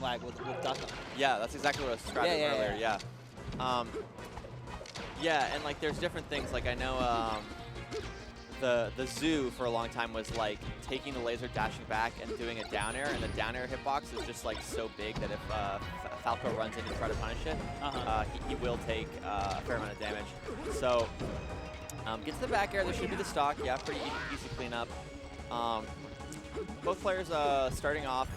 flag with duck on. Yeah, that's exactly what I was describing earlier. Yeah. Yeah, and like there's different things. Like I know the zoo for a long time was like taking the laser, dashing back, and doing a down air, and the down air hitbox is just like so big that if Falco runs in to try to punish it, he will take a fair amount of damage. So get to the back air. There should be the stock. Yeah, pretty easy cleanup. Both players starting off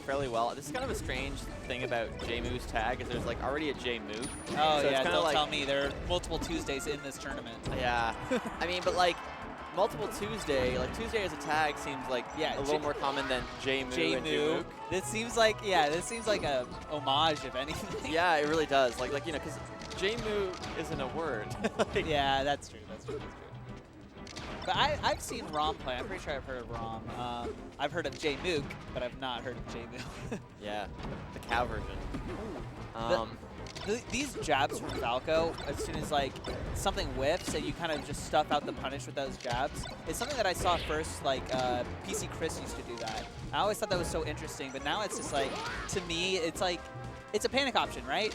fairly well. This is kind of a strange thing about J-moo's tag is there's like already a J-moo. Oh so yeah, don't like, tell me. There are multiple Tuesdays in this tournament. Yeah. I mean, but like multiple Tuesday, like Tuesday as a tag seems like a little more common than J-moo and J-moo. This seems like, this seems like a homage, if anything. Yeah, it really does. Like you know, because J-moo isn't a word. Like, yeah, that's true. That's true. That's true. But I've seen Rom play. I'm pretty sure I've heard of Rom. I've heard of J-mook, but I've not heard of J-moo. Yeah, the cow version. These jabs from Falco, as soon as like something whiffs and you kind of just stuff out the punish with those jabs, it's something that I saw first, like PC Chris used to do that. I always thought that was so interesting, but now it's just like, to me, it's like, it's a panic option, right?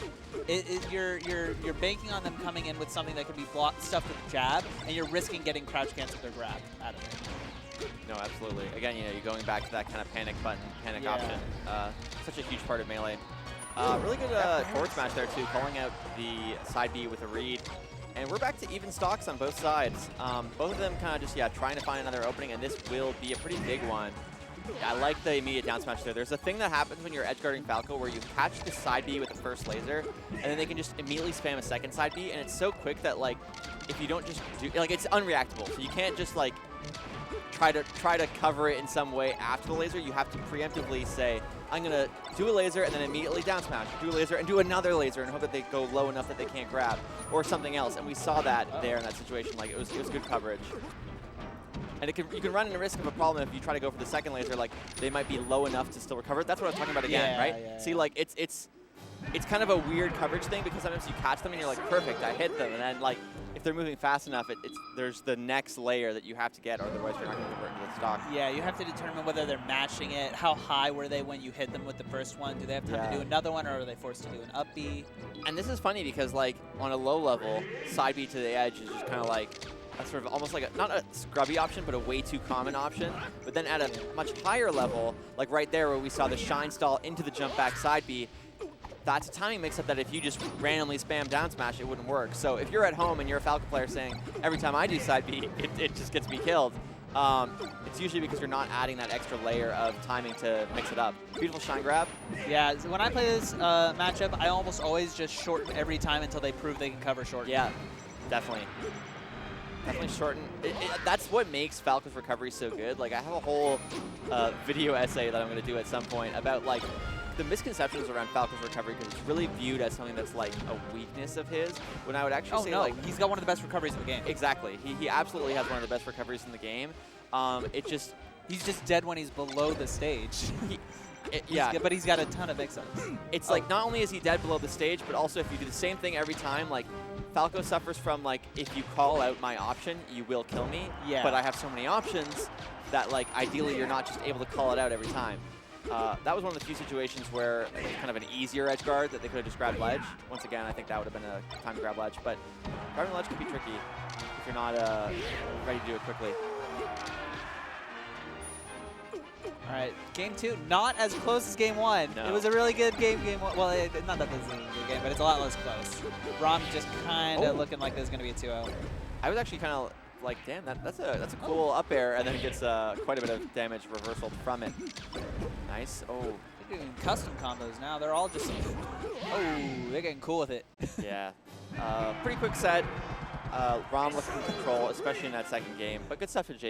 You're banking on them coming in with something that could be stuffed with a jab, and you're risking getting crouch canceled or grab out of it. No, absolutely. Again, you know, you're going back to that kind of panic button, panic option. Such a huge part of Melee. Really good forward smash there too, calling out the side B with a read. And we're back to even stocks on both sides. Both of them kind of just, trying to find another opening, and this will be a pretty big one. I like the immediate down smash there. There's a thing that happens when you're edge guarding Falco where you catch the side B with the first laser, and then they can just immediately spam a second side B, and it's so quick that like, if you don't just do, like it's unreactable, so you can't just like try to cover it in some way after the laser. You have to preemptively say, I'm gonna do a laser and then immediately down smash, do a laser and do another laser and hope that they go low enough that they can't grab, or something else. And we saw that there in that situation. Like it was good coverage. And you can run into risk of a problem if you try to go for the second laser, like they might be low enough to still recover. That's what I was talking about again, right? Yeah. See, like it's kind of a weird coverage thing because sometimes you catch them and you're like, perfect, I hit them, and then like if they're moving fast enough, there's the next layer that you have to get, or otherwise you're not going to convert into the stock. Yeah, you have to determine whether they're matching it. How high were they when you hit them with the first one? Do they have time to do another one, or are they forced to do an up B? And this is funny because like on a low level, side B to the edge is just kind of like a sort of almost like not a scrubby option, but a way too common option. But then at a much higher level, like right there where we saw the shine stall into the jump back side B, that's a timing mix-up that if you just randomly spam down smash, it wouldn't work. So if you're at home and you're a Falco player saying, every time I do side B, it just gets me killed, it's usually because you're not adding that extra layer of timing to mix it up. Beautiful shine grab. Yeah, so when I play this matchup, I almost always just shorten every time until they prove they can cover short. Yeah, definitely. Definitely shorten. That's what makes Falco's recovery so good. Like I have a whole video essay that I'm going to do at some point about like the misconceptions around Falco's recovery, because it's really viewed as something that's like a weakness of his, when I would actually say like he's got one of the best recoveries in the game. Exactly. He absolutely has one of the best recoveries in the game. He's just dead when he's below the stage. But he's got a ton of mix-ups. It's like not only is he dead below the stage, but also if you do the same thing every time, like Falco suffers from like, if you call out my option, you will kill me. Yeah. But I have so many options that like ideally you're not just able to call it out every time. That was one of the few situations where it was kind of an easier edge guard that they could have just grabbed ledge. Once again, I think that would have been a time to grab ledge, but grabbing ledge can be tricky if you're not ready to do it quickly. All right, game 2, not as close as game 1. No. It was a really good game 1. Well, not that this is a good game, but it's a lot less close. Rom just kind of looking like there's going to be a 2-0. I was actually kind of like, damn, that's a cool up air, and then it gets quite a bit of damage reversal from it. Nice. Oh. They're doing custom combos now. They're all just, they're getting cool with it. Yeah. Pretty quick set. Rom looking in control, especially in that second game, but good stuff for J.